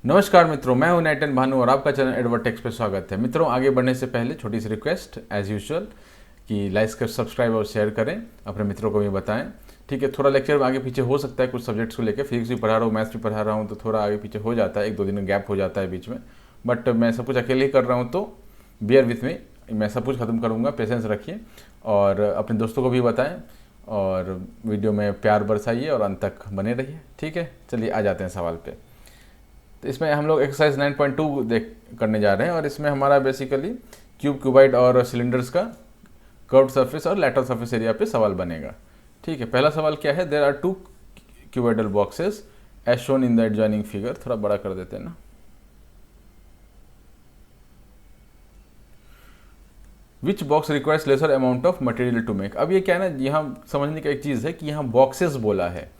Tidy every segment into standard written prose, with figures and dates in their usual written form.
नमस्कार मित्रों, मैं हूं नाइटन भानु और आपका चैनल एडवर्टेक्स पे स्वागत है। मित्रों, आगे बढ़ने से पहले छोटी सी रिक्वेस्ट एज यूजुअल कि लाइक कर सब्सक्राइब और शेयर करें, अपने मित्रों को भी बताएं। ठीक है, थोड़ा लेक्चर आगे पीछे हो सकता है कुछ सब्जेक्ट्स को लेकर। फिजिक्स भी पढ़ा रहा हूँ, मैथ्स भी पढ़ा रहा हूँ, तो थोड़ा आगे पीछे हो जाता है, एक दो दिन गैप हो जाता है बीच में। बट मैं सब कुछ अकेले ही कर रहा हूँ, तो बियर विथ मी, मैं सब कुछ खत्म करूँगा, पेशेंस रखिए और अपने दोस्तों को भी बताएं और वीडियो में प्यार बरसाइए और अंत तक बने रहिए। ठीक है, चलिए आ जाते हैं सवाल पे। तो इसमें हम लोग एक्सरसाइज 9.2 देख करने जा रहे हैं और इसमें हमारा बेसिकली क्यूबाइड और सिलेंडर्स का कर्व्ड सरफेस और लैटरल सरफेस एरिया पे सवाल बनेगा। ठीक है, पहला सवाल क्या है, there are two cuboidal boxes as shown in the adjoining figure. थोड़ा बड़ा कर देते हैं ना। Which box requires lesser amount of material to make. अब ये क्या है ना, यहाँ समझने का एक चीज़ है कि यहाँ बॉक्सेस बोला है।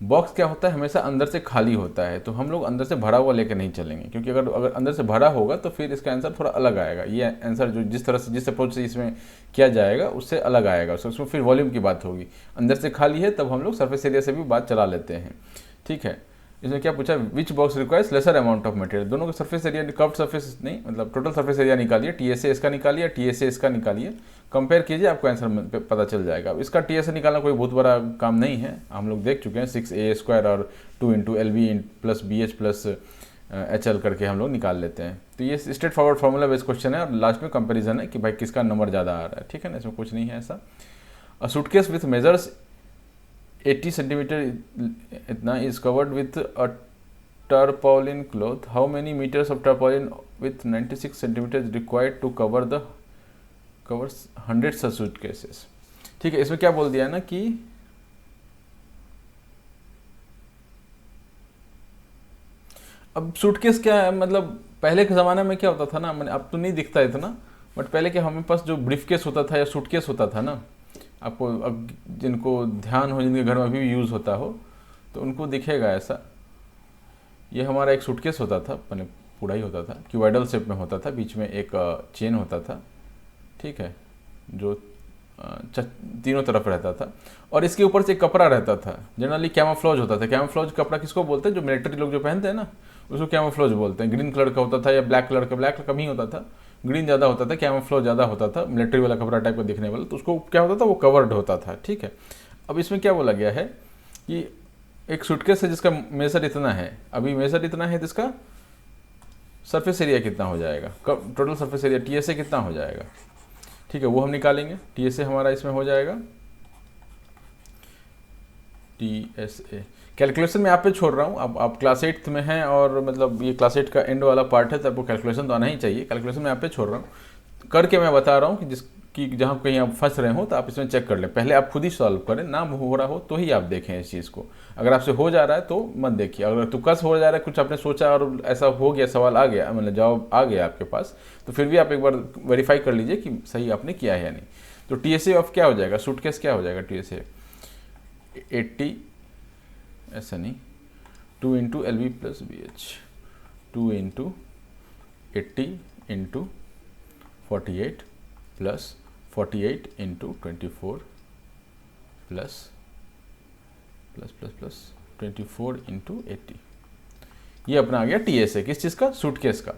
बॉक्स क्या होता है, हमेशा अंदर से खाली होता है, तो हम लोग अंदर से भरा हुआ लेकर नहीं चलेंगे, क्योंकि अगर अंदर से भरा होगा तो फिर इसका आंसर थोड़ा अलग आएगा। ये आंसर जो जिस तरह से जिस अप्रोच से इसमें किया जाएगा उससे अलग आएगा। उसमें फिर वॉल्यूम की बात होगी। अंदर से खाली है तब हम लोग सरफेस एरिया से भी बात चला लेते हैं। ठीक है, इसमें क्या पूछा, विच box requires lesser amount of material. दोनों का सरफेस एरिया, कर्व्ड सरफेस नहीं, मतलब टोटल सरफेस एरिया निकालिए, टीएसए इसका निकालिए, टीएसए इसका निकालिए, कंपेयर कीजिए, आपको आंसर पता चल जाएगा। अब इसका टीएसए निकालना कोई बहुत बड़ा काम नहीं है, हम लोग देख चुके हैं 6a² और 2 into LB plus BH plus HL करके हम लोग निकाल लेते हैं। तो ये straight forward formula based question है और लास्ट में कंपेरिजन है कि भाई किसका नंबर ज़्यादा आ रहा है। ठीक है ना, इसमें कुछ नहीं है ऐसा। अ सूटकेस विथ मेजर्स 80 सेंटीमीटर इतना is covered with a tarpaulin cloth. How many meters of tarpaulin with 96 centimeters required to cover 100 such suitcases? ठीक है, इसमें क्या बोल दिया है ना कि अब सूटकेस क्या है, मतलब पहले के ज़माने में क्या होता था ना, मैंने अब तो नहीं दिखता इतना, बट पहले के हमारे पास जो ब्रीफकेस होता था या सूटकेस होता था ना, आपको अब जिनको ध्यान हो, जिनके घर में अभी भी यूज़ होता हो तो उनको दिखेगा ऐसा। ये हमारा एक सूटकेस होता था, मैंने पूरा ही होता था, क्यूबाइडल शेप में होता था, बीच में एक चेन होता था। ठीक है, जो तीनों तरफ रहता था और इसके ऊपर से एक कपड़ा रहता था, जनरली कैमोफ्लेज होता था। कैमोफ्लेज कपड़ा किसको बोलते हैं, जो मिलिट्री लोग जो पहनते हैं ना, उसको कैमोफ्लेज बोलते हैं। ग्रीन कलर का होता था या ब्लैक कलर का, ब्लैक कम ही होता था, ग्रीन ज़्यादा होता था, कैमोफ्लेज ज़्यादा होता था, मिलिट्री वाला कपड़ा टाइप का दिखने वाला, तो उसको क्या होता था, वो कवर्ड होता था। ठीक है, अब इसमें क्या बोला गया है कि एक सूटकेस है जिसका मेजर इतना है, अभी मेजर इतना है, जिसका सरफेस एरिया कितना हो जाएगा, टोटल सरफेस एरिया टीएसए कितना हो जाएगा। ठीक है, वो हम निकालेंगे। टीएसए हमारा इसमें हो जाएगा, टीएसए कैलकुलेशन में आप पे छोड़ रहा हूँ। अब आप क्लास 8 में हैं और मतलब ये क्लास 8 का एंड वाला पार्ट है, तो आपको कैलकुलेशन तो आना ही चाहिए। कैलकुलेशन में आप पे छोड़ रहा हूँ, करके मैं बता रहा हूँ कि जहाँ कहीं आप फंस रहे हो तो आप इसमें चेक कर लें। पहले आप खुद ही सॉल्व करें, ना हो रहा हो तो ही आप देखें इस चीज़ को। अगर आपसे हो जा रहा है तो मत देखिए, अगर तुक्का से हो जा रहा है, कुछ आपने सोचा और ऐसा हो गया, सवाल आ गया, मतलब जवाब आ गया आपके पास, तो फिर भी आप एक बार वेरीफाई कर लीजिए कि सही आपने किया है या नहीं। तो टीएसए ऑफ क्या हो जाएगा, सूटकेस क्या हो जाएगा, टीएसए 80, ऐसा नहीं, 2 into LB plus BH, 2 into 80 into 48 plus 48 into 24 plus plus plus plus 24 into 80। ये अपना आ गया टीएसए, किस चीज़ का, सूटकेस का।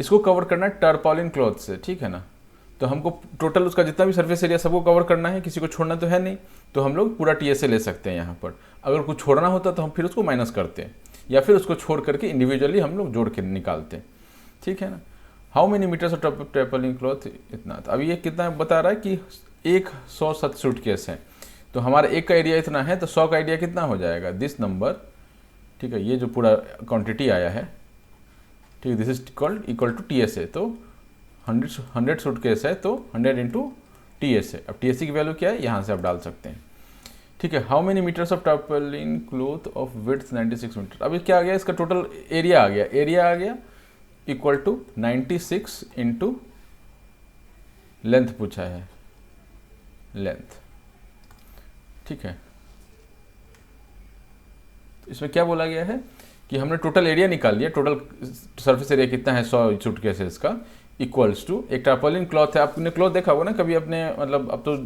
इसको कवर करना है टारपालिन क्लॉथ से। ठीक है ना, तो हमको टोटल उसका जितना भी सरफेस एरिया सबको कवर करना है, किसी को छोड़ना तो है नहीं, तो हम लोग पूरा टीएसए ले सकते हैं यहाँ पर। अगर कुछ छोड़ना होता तो हम फिर उसको माइनस करते हैं या फिर उसको छोड़ करके इंडिविजुअली हम लोग जोड़ के निकालते हैं। ठीक है ना, how many metres of tarpaulin cloth, इतना। तो अभी ये कितना बता रहा है कि 100 सच सूटकेस है, तो हमारा एक का एरिया इतना है, तो 100 का एरिया कितना हो जाएगा, दिस नंबर। ठीक है, ये जो पूरा क्वांटिटी आया है, ठीक है, this is equal to TSA. तो 100 सूटकेस है तो 100 इंटू टीएसए। अब टीएसए की वैल्यू क्या है, यहाँ से आप डाल सकते हैं। ठीक है, how many metres of tarpaulin cloth of width 96 metre. अभी क्या आ गया, इसका टोटल एरिया आ गया, एरिया आ गया इक्वल टू 96 इंटू लेंथ पूछा है, लेंथ। ठीक है, तो इसमें क्या बोला गया है कि हमने टोटल एरिया निकाल लिया, टोटल सरफेस एरिया कितना है 100 सूटकेसेस का, इक्वल्स टू एक टारपालिन क्लॉथ है। आपने क्लॉथ देखा होगा ना कभी अपने, मतलब अब तो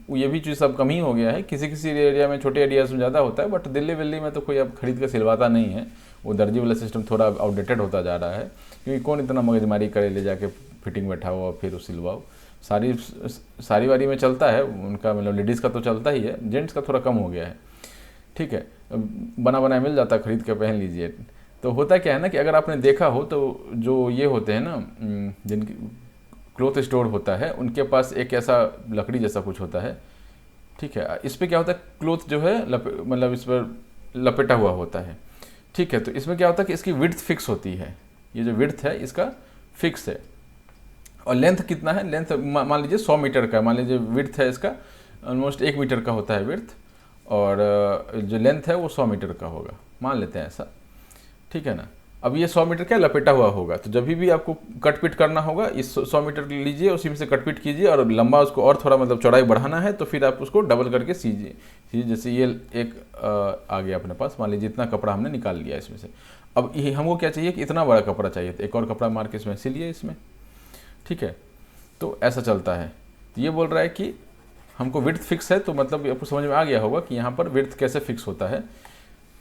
ये भी चीज़ सब कम ही हो गया है, किसी किसी एरिया में, छोटे एरियाज में ज़्यादा होता है, बट दिल्ली विल्ली में तो कोई अब खरीद कर सिलवाता नहीं है, वो दर्जी वाला सिस्टम थोड़ा आउटडेटेड होता जा रहा है, क्योंकि कौन इतना मगजमारी करे, ले जाके फिटिंग बैठाओ और फिर सिलवाओ। सारी वारी में चलता है उनका, मतलब लेडीज़ का तो चलता ही है, जेंट्स का थोड़ा कम हो गया है। ठीक है, बना बनाया मिल जाता, खरीद के पहन लीजिए। तो होता क्या है ना कि अगर आपने देखा हो तो जो ये होते हैं ना, जिनकी क्लोथ स्टोर होता है, उनके पास एक ऐसा लकड़ी जैसा कुछ होता है। ठीक है, इस पर क्या होता है, क्लोथ जो है मतलब इस पर लपेटा हुआ होता है। ठीक है, तो इसमें क्या होता है कि इसकी विड्थ फिक्स होती है, ये जो विड्थ है इसका फिक्स है। और लेंथ कितना है, लेंथ मान लीजिए 100 मीटर का, मान लीजिए विड्थ है इसका ऑलमोस्ट 1 मीटर का होता है विड्थ, और जो लेंथ है वो 100 मीटर का होगा, मान लेते हैं ऐसा। ठीक है ना, अब ये 100 मीटर क्या लपेटा हुआ होगा, तो जब भी आपको कट पिट करना होगा इस 100 मीटर लीजिए, उसी में से कट पिट कीजिए, और लंबा उसको और थोड़ा मतलब चौड़ाई बढ़ाना है तो फिर आप उसको डबल करके सीजिए। जैसे ये एक आ गया अपने पास, मान लीजिए इतना कपड़ा हमने निकाल लिया इसमें से। अब ये हमको क्या चाहिए कि इतना बड़ा कपड़ा चाहिए, तो एक और कपड़ा मार के इसमें सिलिए इसमें। ठीक है, तो ऐसा चलता है। तो ये बोल रहा है कि हमको विड्थ फिक्स है, तो मतलब आपको समझ में आ गया होगा कि यहाँ पर विड्थ कैसे फिक्स होता है।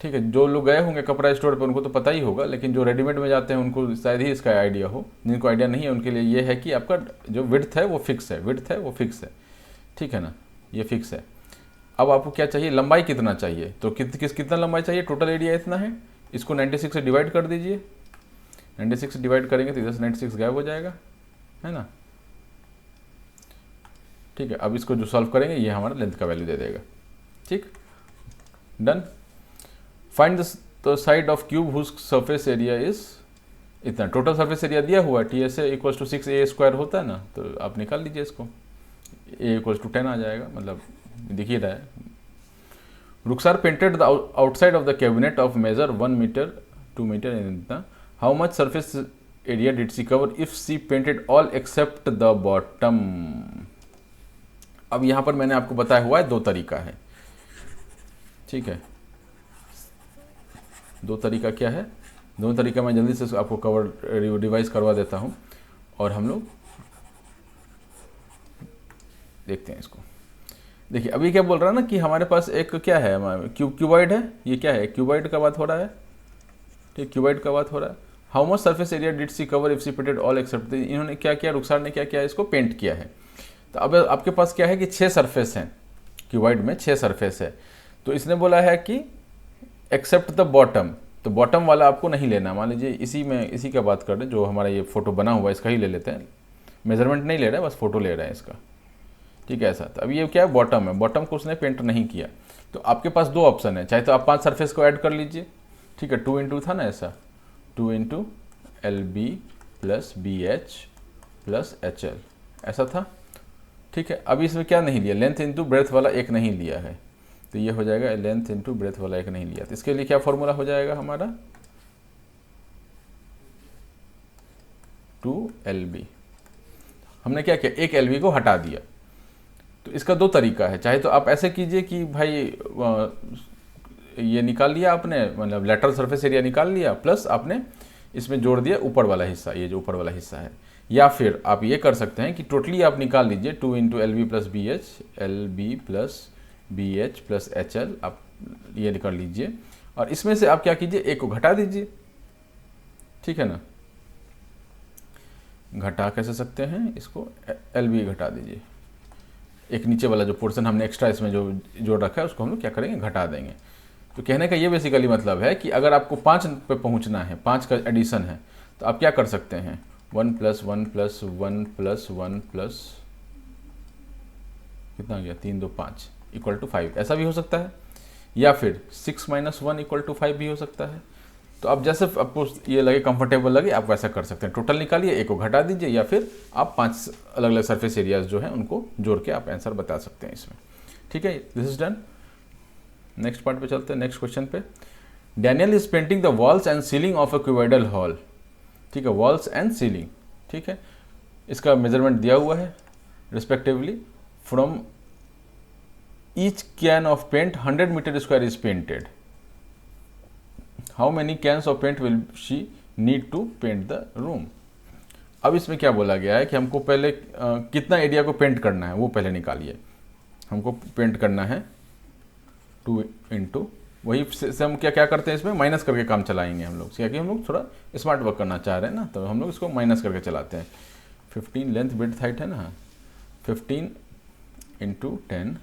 ठीक है, जो लोग गए होंगे कपड़ा स्टोर पे उनको तो पता ही होगा, लेकिन जो रेडीमेड में जाते हैं उनको शायद ही इसका आइडिया हो। जिनको आइडिया नहीं है उनके लिए ये है कि आपका जो विड्थ है वो फिक्स है, विड्थ है वो फिक्स है। ठीक है ना, ये फिक्स है। अब आपको क्या चाहिए, लंबाई कितना चाहिए, तो कितना लंबाई चाहिए, टोटल एरिया इतना है, इसको 96 से डिवाइड कर दीजिए। 96 से डिवाइड करेंगे तो इधर से 96 गायब हो जाएगा, है ना। ठीक है, अब इसको जो सॉल्व करेंगे ये हमारा लेंथ का वैल्यू दे देगा। ठीक, done. Find the side of cube whose surface area is इतना, टोटल सरफेस एरिया दिया हुआ है TSA = 6A² होता है ना, तो आप निकाल लीजिए इसको, A = 10 आ जाएगा, मतलब दिख ही रहा है। Rukhsar painted the outside of the cabinet of measure 1 metre 2 metre इतना, how much surface area did she cover if she painted all except the bottom. अब यहाँ पर मैंने आपको बताया हुआ है 2 तरीका है। ठीक है, 2 तरीका क्या है, 2 तरीका मैं जल्दी से आपको कवर रिवाइज करवा देता हूँ, और हम लोग देखते हैं इसको। देखिए अभी क्या बोल रहा है ना कि हमारे पास एक क्या है, क्यूबॉइड है, ये क्या है, क्यूबॉइड का बात हो रहा है। ठीक, क्यूबॉइड का बात हो रहा है। How much surface area did she cover if she painted all except, इन्होंने क्या किया, रुखसार ने क्या किया, इसको पेंट किया है। तो अब आपके पास क्या है कि 6 सरफेस हैं, क्यूबॉइड में 6 सरफेस है, तो इसने बोला है कि एक्सेप्ट द बॉटम, तो बॉटम वाला आपको नहीं लेना। मान लीजिए इसी का बात कर रहे हैं, जो हमारा ये फोटो बना हुआ है इसका ही ले लेते हैं, मेजरमेंट नहीं ले रहे हैं, बस फोटो ले रहे हैं इसका। ठीक है, ऐसा। तो अब ये क्या है, बॉटम है, बॉटम को उसने पेंट नहीं किया, तो आपके पास 2 ऑप्शन है, चाहे तो आप 5 सरफेस को ऐड कर लीजिए। ठीक है, 2 × था ना ऐसा, 2 × LB + BH + HL ऐसा था। ठीक है, अभी इसमें क्या नहीं लिया, लेंथ इंटू ब्रेथ वाला एक नहीं लिया है, तो ये हो जाएगा लेंथ इंटू ब्रेथ वाला एक नहीं लिया। तो इसके लिए क्या फॉर्मूला हो जाएगा हमारा, 2LB। हमने क्या किया, एक LB को हटा दिया। तो इसका 2 तरीका है, चाहे तो आप ऐसे कीजिए कि भाई ये निकाल लिया आपने, मतलब लेटरल सरफेस एरिया निकाल लिया, प्लस आपने इसमें जोड़ दिया ऊपर वाला हिस्सा, ये जो ऊपर वाला हिस्सा है। या फिर आप ये कर सकते हैं कि टोटली आप निकाल लीजिए 2 × LB + BH, LB + BH + HL, आप ये कर लीजिए, और इसमें से आप क्या कीजिए, एक को घटा दीजिए। ठीक है ना, घटा कैसे सकते हैं इसको, LB घटा दीजिए, एक नीचे वाला जो पोर्शन हमने एक्स्ट्रा इसमें जो जोड़ रखा है उसको हम लोग क्या करेंगे, घटा देंगे। तो कहने का ये बेसिकली मतलब है कि अगर आपको 5 पे पहुंचना है, 5 का एडिशन है, तो आप क्या कर सकते हैं, 1 + 1 + 1 + 1 प्लस कितना गया, 3 2 5 = 5, ऐसा भी हो सकता है। या फिर 6 - 1 = 5 भी हो सकता है। तो आप जैसे आपको ये लगे, कंफर्टेबल लगे, आप वैसा कर सकते हैं। टोटल निकालिए, एक को घटा दीजिए, या फिर आप 5 अलग अलग सरफेस एरियाज जो हैं उनको जोड़ के आप आंसर बता सकते हैं इसमें। ठीक है, this is done. Next part पे चलते हैं, नेक्स्ट क्वेश्चन पे। Daniel is painting the walls and ceiling of a cuboidal hall. ठीक है, वॉल्स एंड सीलिंग। ठीक है, इसका मेजरमेंट दिया हुआ है respectively. From each can of paint 100 metre square is painted. How many cans of paint will she need to paint the room. अब इसमें क्या बोला गया है कि हमको पहले कितना एरिया को पेंट करना है वो पहले निकालिए। हमको पेंट करना है 2 × वही से हम क्या क्या करते हैं, इसमें माइनस करके काम चलाएंगे हम लोग, क्योंकि हम लोग थोड़ा स्मार्ट वर्क करना चाह रहे हैं ना, तो हम लोग इसको माइनस करके चलाते हैं। 15 लेंथ विड्थ हाइट है ना, 15 into 10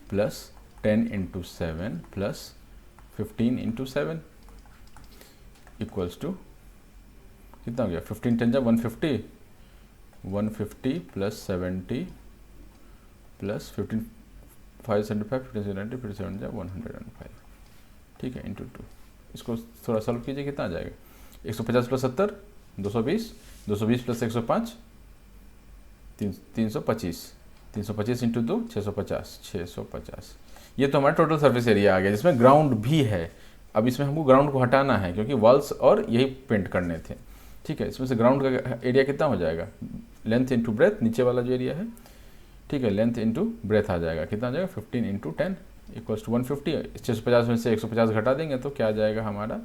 plus 10 into 7 plus 15 into 7 equals to कितना हो गया, 15 10 जा 150, 150 प्लस 70 प्लस 15 575 15 90 फिर 7 जा 105, ठीक है, इंटू 2। इसको थोड़ा सॉल्व कीजिए, कितना आ जाएगा, 150 प्लस 70 220, 220 प्लस 105 325, 325 इंटू 2 650, 650। ये तो हमारा टोटल सर्फेस एरिया आ गया, जिसमें ग्राउंड भी है। अब इसमें हमको ग्राउंड को हटाना है, क्योंकि वॉल्स और यही पेंट करने थे, ठीक है। इसमें से ग्राउंड का एरिया कितना हो जाएगा, लेंथ इंटू ब्रेथ, नीचे वाला जो एरिया है, ठीक है, लेंथ इंटू ब्रेथ आ जाएगा, कितना आ जाएगा 15 इंटू 10 इक्वल्स टू 150। 650 में से 150 घटा देंगे तो क्या आ जाएगा हमारा,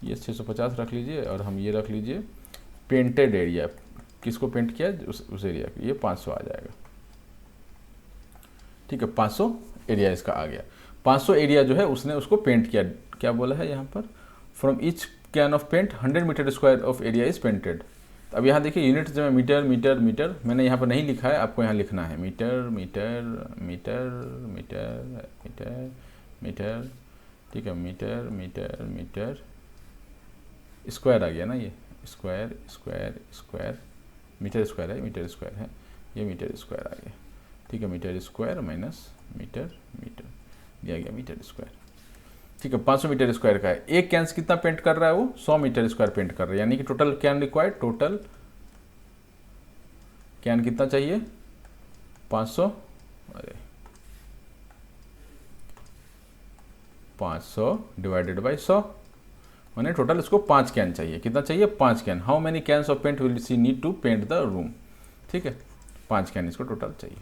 ये 650 रख लीजिए और हम ये रख लीजिए पेंटेड एरिया, किसको पेंट किया उस एरिया को, ये 500 आ जाएगा, ठीक है। 500 एरिया इसका आ गया। 500 एरिया जो है उसने उसको पेंट किया, क्या बोला है यहाँ पर, from each can of paint 100 metre square of area is painted. अब यहाँ देखिए यूनिट जो है मीटर मीटर मीटर, मैंने यहाँ पर नहीं लिखा है, आपको यहाँ लिखना है metre metre metre metre metre metre, ठीक है, मीटर मीटर मीटर, स्क्वायर आ गया ना, ये square square square, metre square है, मीटर स्क्वायर है, ये मीटर स्क्वायर आ गया, ठीक है, metre square minus metre metre दिया गया मीटर स्क्वायर, ठीक है। 500 मीटर स्क्वायर का है। एक कैन कितना पेंट कर रहा है वो, 100 मीटर स्क्वायर पेंट कर रहा है, यानी कि total can required, total can कितना चाहिए 500, अरे 500 डिवाइडेड बाई 100, मैंने टोटल इसको 5 कैन चाहिए, कितना चाहिए 5 can. How many cans of paint will she need to paint the room, ठीक है, 5 कैन इसको टोटल चाहिए।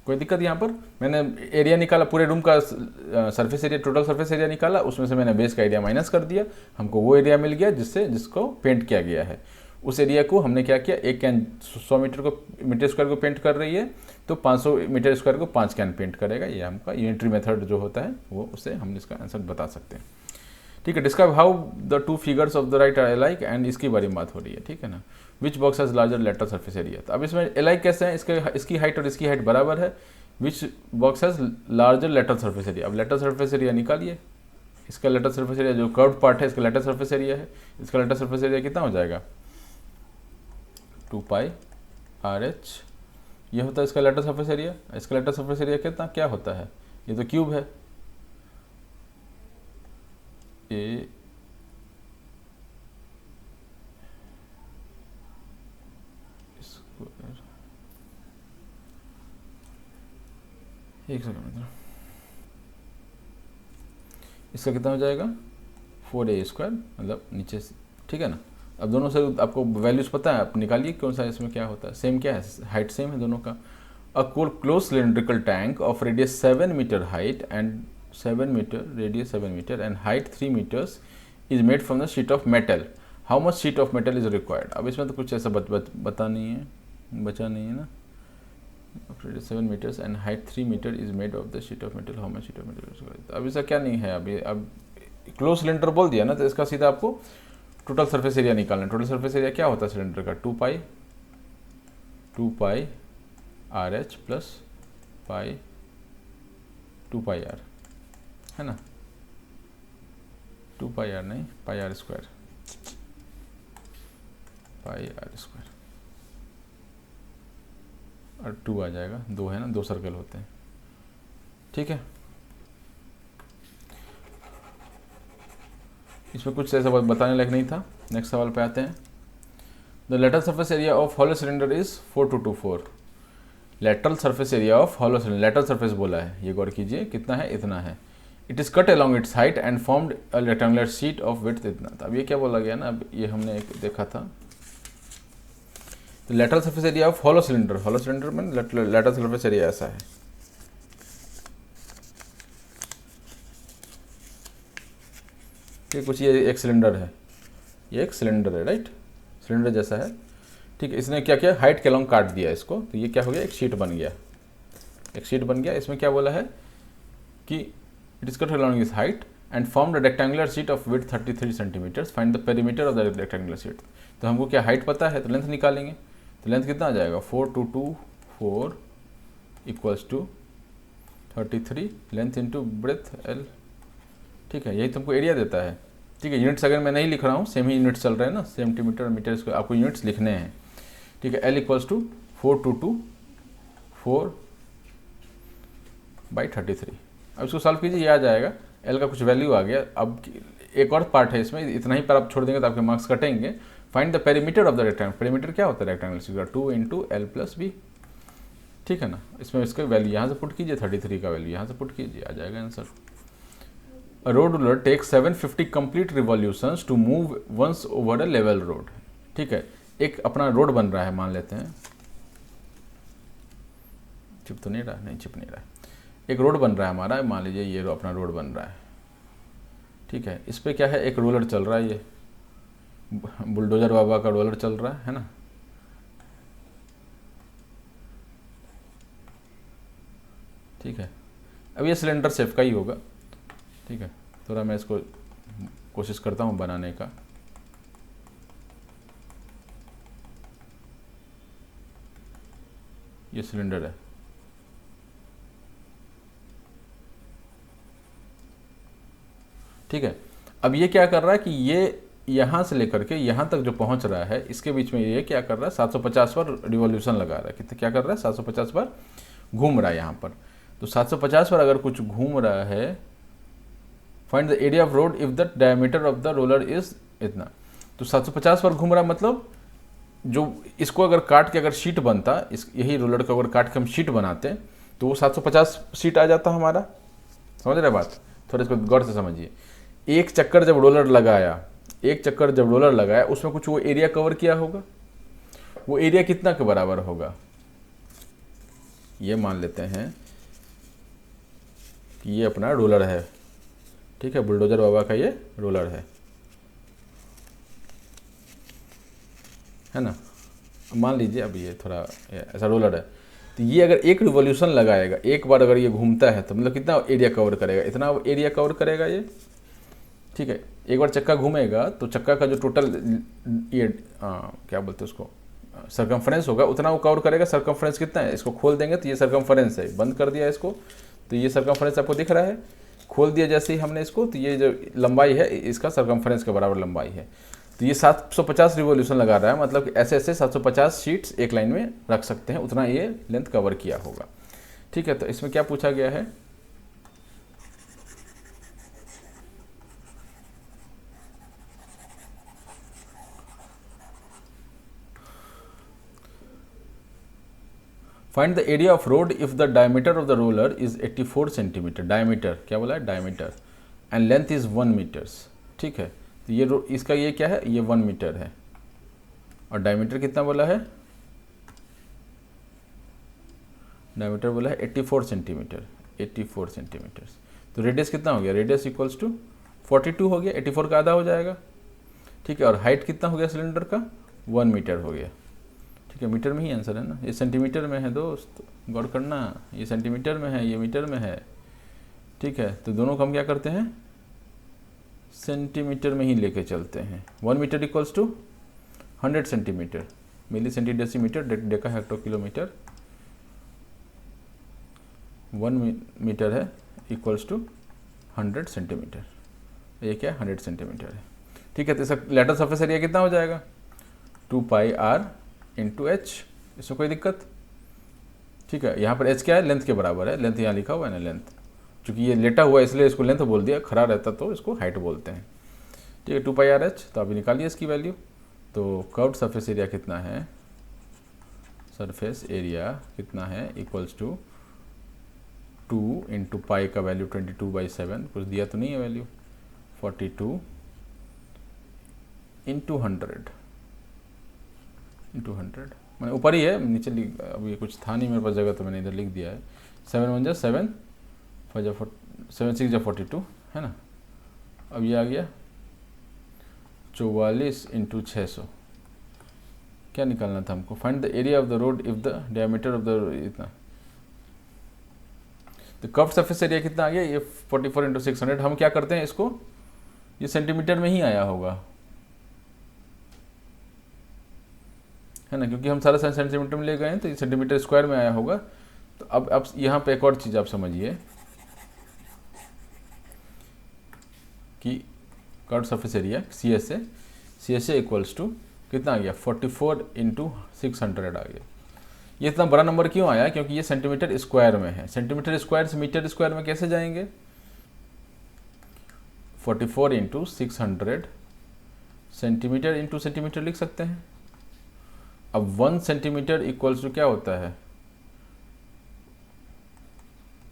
कोई दिक्कत यहाँ पर, मैंने एरिया निकाला पूरे रूम का, surface area, total surface area निकाला, उसमें से मैंने बेस का एरिया माइनस कर दिया, हमको वो एरिया मिल गया जिसको पेंट किया गया है। उस एरिया को हमने क्या किया, एक कैन 100 मीटर स्क्वायर को पेंट कर रही है, तो 500 मीटर स्क्वायर को 5 कैन पेंट करेगा। ये हमका यूनिटरी मेथड जो होता है वो, उससे हम इसका आंसर बता सकते हैं, ठीक है। Describe how the two figures of the right are alike, and इसकी बारे में बात हो रही है, ठीक है ना। Which box has larger lateral surface area, तो अब इसमें अलाइक कैसे है, इसकी हाइट और इसकी हाइट बराबर है। Which box has larger lateral surface area, अब लेटर सरफेस एरिया निकालिए, इसका लेटर सरफेस एरिया जो कर्व्ड पार्ट है इसका लेटर सरफेस एरिया है, इसका लेटर सरफेस एरिया कितना हो जाएगा 2 पाई RH, ये होता है इसका लेटर सरफेस एरिया। इसका लेटर सरफेस एरिया कितना क्या होता है, ये तो क्यूब है, ये एक सेकंड, इसका कितना हो जाएगा 4A स्क्वायर, मतलब नीचे से, ठीक है ना। अब दोनों से आपको वैल्यूज पता है, आप निकालिए कौन सा इसमें क्या होता है, सेम क्या है, हाइट सेम है दोनों का। A closed cylindrical tank of radius 7 metre height and 7 metre radius 7 metre and height 3 metres is made from the sheet of metal, how much sheet of metal is required. अब इसमें तो कुछ ऐसा बचा नहीं है ना, 7 meters and height 3 meter is made of the sheet of metal, how much sheet of metal is required। अब ऐसा क्या नहीं है, अभी अब क्लोज सिलेंडर बोल दिया ना, तो इसका सीधा आपको टोटल सरफेस एरिया निकालना है। टोटल सरफेस एरिया क्या होता है सिलेंडर का, 2 पाई RH प्लस पाई 2 पाई R, है ना, 2 पाई R नहीं, पाई R स्क्वायर, पाई R स्क्वायर और 2 आ जाएगा, 2 है ना, 2 सर्कल होते हैं, ठीक है। इसमें कुछ ऐसा बताने लायक नहीं था। नेक्स्ट सवाल पे आते हैं। The lateral surface area of hollow cylinder is 4224। Lateral surface area of hollow cylinder, lateral surface बोला है, ये गौर कीजिए कितना है, इतना है। It is cut along its height and formed a rectangular sheet of width, इतना था। अब ये क्या बोला गया ना, अब ये हमने एक देखा था, तो lateral surface area of hollow cylinder में लेटरल सरफेस एरिया ऐसा है, ठीक, कुछ ये एक सिलेंडर है, ये एक सिलेंडर है, राइट, सिलेंडर जैसा है, ठीक है। इसने क्या किया, हाइट के अलॉन्ग काट दिया इसको, तो ये क्या हो गया, एक शीट बन गया, एक शीट बन गया। इसमें क्या बोला है कि it is cut along its height and form the rectangular sheet of width 33 centimetres, find the perimeter of the rectangular sheet. तो हमको क्या हाइट पता है तो लेंथ निकालेंगे। तो लेंथ कितना आ जाएगा 4 2 2 4 equals to 33 length into breadth L। ठीक है, यही तुमको एरिया देता है। ठीक है, यूनिट्स अगर मैं नहीं लिख रहा हूँ, सेम ही यूनिट्स चल रहे हैं ना, सेंटीमीटर और मीटर, इसको आपको यूनिट्स लिखने हैं। ठीक है, L इक्वल्स टू 422/33। अब इसको सॉल्व कीजिए, ये आ जाएगा, L का कुछ वैल्यू आ गया। अब एक और पार्ट है इसमें, इतना ही पर आप छोड़ देंगे तो आपके मार्क्स कटेंगे। Find the perimeter of the rectangle. Perimeter क्या होता है rectangle? 2 into L plus B. ठीक है ना, इसमें इसका वैल्यू यहाँ से पुट कीजिए, 33 का वैल्यू यहाँ से पुट कीजिए, आ जाएगा answer. A road ruler takes 750 complete revolutions to move once over a level road। ठीक है, एक अपना रोड बन रहा है, मान लेते हैं, चिप तो नहीं रहा, नहीं चिप नहीं रहा, एक रोड बन रहा है हमारा, मान लीजिए ये अपना रोड बन रहा है। ठीक है, इस पे क्या है, एक रोलर चल रहा है, ये बुलडोजर बाबा का रोलर चल रहा है ना। ठीक है, अब ये सिलेंडर शेप का ही होगा। ठीक है, थोड़ा मैं इसको कोशिश करता हूँ बनाने का। ये सिलेंडर है। ठीक है, अब ये क्या कर रहा है कि ये यहाँ से लेकर के यहाँ तक जो पहुँच रहा है, इसके बीच में ये क्या कर रहा है, 750 पर रिवॉल्यूशन लगा रहा है। कितने क्या कर रहा है, 750 पर घूम रहा है यहाँ पर। तो 750 पर अगर कुछ घूम रहा है, find the area of road if the diameter of the roller is इतना। तो 750 पर घूम रहा मतलब जो इसको अगर काट के अगर शीट बनता, इस यही रोलर को अगर काट के हम शीट बनाते तो वो 750 शीट आ जाता हमारा। समझ रहे बात? थोड़ा इसको गौर से समझिए। एक चक्कर जब रोलर लगाया, उसमें कुछ वो एरिया कवर किया होगा, वो एरिया कितना के बराबर होगा? ये मान लेते हैं कि ये अपना रोलर है। ठीक है, बुलडोजर बाबा का ये रोलर है ना। मान लीजिए अब ये थोड़ा ऐसा रोलर है, तो ये अगर एक रिवॉल्यूशन लगाएगा, एक बार अगर ये घूमता है तो मतलब कितना एरिया कवर करेगा? इतना एरिया कवर करेगा ये। ठीक है, एक बार चक्का घूमेगा तो चक्का का जो टोटल ये क्या बोलते हैं उसको, सरकमफ्रेंस होगा, उतना वो कवर करेगा। सरकमफ्रेंस कितना है? इसको खोल देंगे तो ये सरकमफ्रेंस है, बंद कर दिया इसको तो ये सरकमफ्रेंस आपको दिख रहा है। खोल दिया जैसे ही हमने इसको, तो ये जो लंबाई है इसका सरकमफ्रेंस के बराबर लंबाई है। तो ये 750 रिवॉल्यूशन लगा रहा है, मतलब ऐसे ऐसे 750 शीट्स एक लाइन में रख सकते हैं, उतना ये लेंथ कवर किया होगा। ठीक है, तो इसमें क्या पूछा गया है, find the area of road if the diameter of the roller is 84 centimetre. Diameter क्या बोला है? Diameter. And length is 1 metres. ठीक है, तो ये इसका ये क्या है, ये 1 मीटर है, और डायमीटर कितना बोला है? डायमीटर बोला है 84 सेंटीमीटर। 84 सेंटीमीटर। तो रेडियस कितना हो गया? रेडियस इक्वल्स टू 42 हो गया, 84 का आधा हो जाएगा। ठीक है, और हाइट कितना हो गया सिलेंडर का? 1 मीटर हो गया। ठीक है, मीटर में ही आंसर है ना, ये सेंटीमीटर में है दोस्त, गौर करना, ये सेंटीमीटर में है, ये मीटर में है। ठीक है, तो दोनों को हम क्या करते हैं, सेंटीमीटर में ही लेके चलते हैं। 1 metre equals to 100 centimetre, milli centi decimetre deca hecto kilometre. 1 metre है इक्वल्स टू 100 सेंटीमीटर, ये क्या 100 सेंटीमीटर है। ठीक है, तो इसका लेटर सरफेस एरिया कितना हो जाएगा? 2 पाई r इंटू एच। इसमें कोई दिक्कत? ठीक है, यहाँ पर एच क्या है? लेंथ के बराबर है, लेंथ यहाँ लिखा हुआ है ना, लेंथ। चूँकि ये लेटा हुआ है इसलिए इसको लेंथ बोल दिया, खड़ा रहता तो इसको हाइट बोलते हैं। ठीक है, 2 पाई r h, तो अभी निकालिए इसकी वैल्यू। तो कर्व्ड सरफेस एरिया कितना है? सरफेस एरिया कितना है? इक्वल्स टू 2 इंटू पाई का वैल्यू 22/7, कुछ दिया तो नहीं है वैल्यू, 42 इंटू 100 मैंने ऊपर ही है, नीचे लिख, अभी कुछ था नहीं मेरे पास जगह तो मैंने इधर लिख दिया है। 7 1 7, 7 6 42 है ना। अब ये आ गया 44 इंटू 600। क्या निकालना था हमको? Find the area of the road if the diameter of the इतना। तो कर्व सरफेस एरिया कितना आ गया, ये 44 इंटू 600। हम क्या करते हैं इसको, ये सेंटीमीटर में ही आया होगा, है ना, क्योंकि हम सारा सेंटीमीटर में ले गए हैं तो ये सेंटीमीटर स्क्वायर में आया होगा। तो अब यहाँ पे एक और चीज़ आप समझिए कि curve surface area C S A equals to कितना आ गया, 44 इंटू 600 आ गया। ये इतना बड़ा नंबर क्यों आया, क्योंकि ये सेंटीमीटर स्क्वायर में है। सेंटीमीटर स्क्वायर से मीटर स्क्वायर में कैसे जाएंगे, 44 इंटू 600 सेंटीमीटर इंटू सेंटीमीटर लिख सकते हैं। अब 1 सेंटीमीटर इक्वल्स टू क्या होता है,